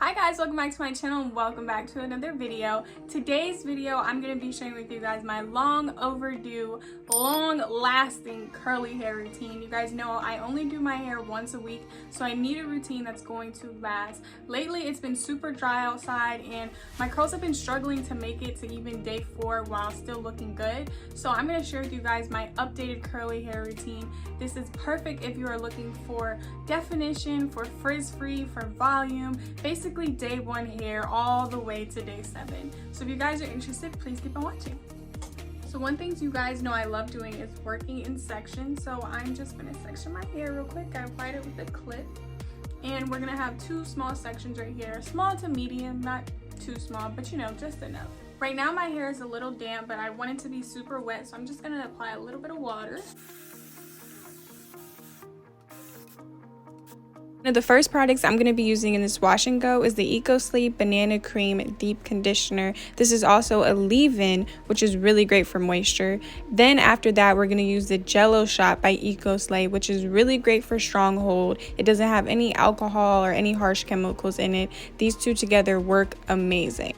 Hi guys, welcome back to my channel and welcome back to another video. Today's video, I'm going to be sharing with you guys my long overdue, long lasting curly hair routine. You guys know I only do my hair once a week, so I need a routine that's going to last. Lately, it's been super dry outside and my curls have been struggling to make it to even day 4 while still looking good. So I'm going to share with you guys my updated curly hair routine. This is perfect if you are looking for definition, for frizz-free, for volume, basically day 1 hair all the way to day 7. So if you guys are interested, please keep on watching. So one thing you guys know I love doing is working in sections. So I'm just gonna section my hair real quick. I applied it with a clip. And we're gonna have 2 small sections right here. Small to medium, not too small, but you know, just enough. Right now my hair is a little damp, but I want it to be super wet. So I'm just gonna apply a little bit of water. One of the first products I'm going to be using in this wash and go is the EcoSleep Banana Cream Deep Conditioner. This is also a leave-in, which is really great for moisture. Then after that, we're going to use the Jello Shot by EcoSlay, which is really great for strong hold. It doesn't have any alcohol or any harsh chemicals in it. These two together work amazing.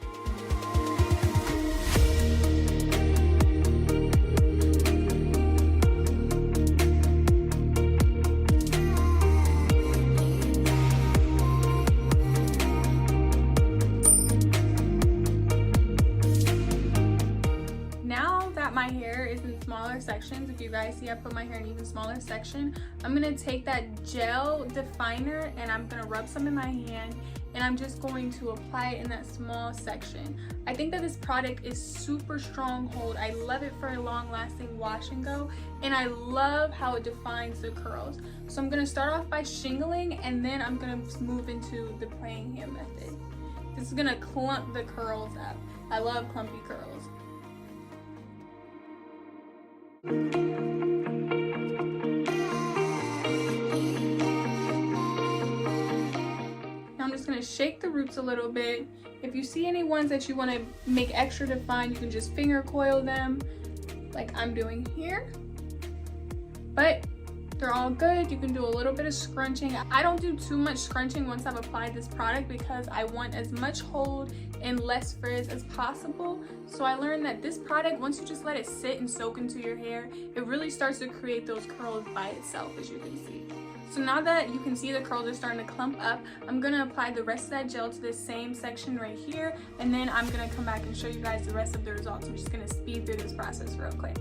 My hair is in smaller sections. If you guys see, I put my hair in even smaller section. I'm gonna take that gel definer and I'm gonna rub some in my hand and I'm just going to apply it in that small section. I think that this product is super strong hold. I love it for a long lasting wash and go, and I love how it defines the curls. So I'm gonna start off by shingling and then I'm gonna move into the playing hair method. This is gonna clump the curls up. I love clumpy curls. Now I'm just going to shake the roots a little bit. If you see any ones that you want to make extra defined, you can just finger coil them like I'm doing here. But they're all good. You can do a little bit of scrunching. I don't do too much scrunching once I've applied this product because I want as much hold and less frizz as possible. So I learned that this product, once you just let it sit and soak into your hair, it really starts to create those curls by itself, as you can see. So now that you can see the curls are starting to clump up, I'm gonna apply the rest of that gel to this same section right here, and then I'm gonna come back and show you guys the rest of the results. I'm just gonna speed through this process real quick.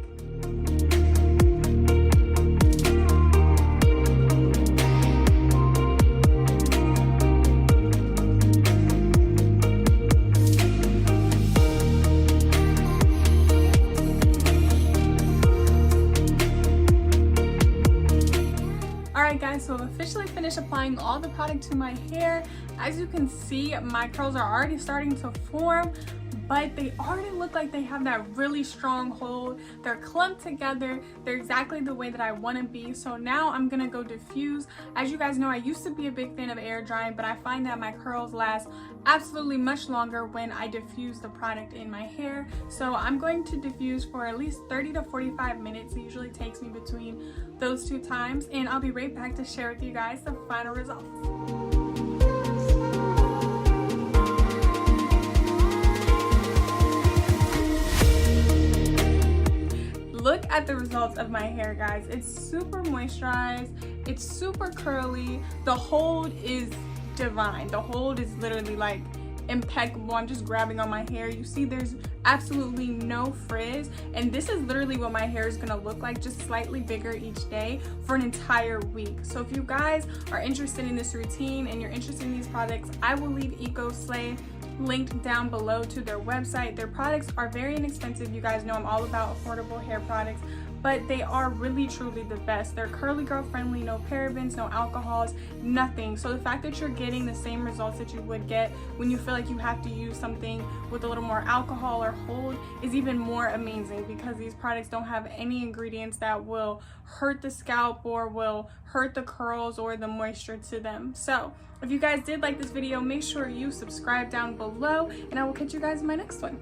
Alright guys, so I've officially finished applying all the product to my hair. As you can see, my curls are already starting to form, but they already look like they have that really strong hold. They're clumped together. They're exactly the way that I want to be. So now I'm gonna go diffuse. As you guys know, I used to be a big fan of air drying, but I find that my curls last absolutely much longer when I diffuse the product in my hair. So I'm going to diffuse for at least 30 to 45 minutes. It usually takes me between those 2 times, and I'll be right back to share with you guys the final results. Look at the results of my hair, guys. It's super moisturized, it's super curly, the hold is divine. The hold is literally like impeccable. I'm just grabbing on my hair. You see there's absolutely no frizz, and this is literally what my hair is gonna look like, just slightly bigger each day for an entire week. So if you guys are interested in this routine and you're interested in these products, I will leave EcoSlay linked down below to their website. Their products are very inexpensive. You guys know I'm all about affordable hair products, but they are really truly the best. They're curly girl friendly, no parabens, no alcohols, nothing. So the fact that you're getting the same results that you would get when you feel like you have to use something with a little more alcohol or hold is even more amazing, because these products don't have any ingredients that will hurt the scalp or will hurt the curls or the moisture to them. So if you guys did like this video, make sure you subscribe down below, and I will catch you guys in my next one.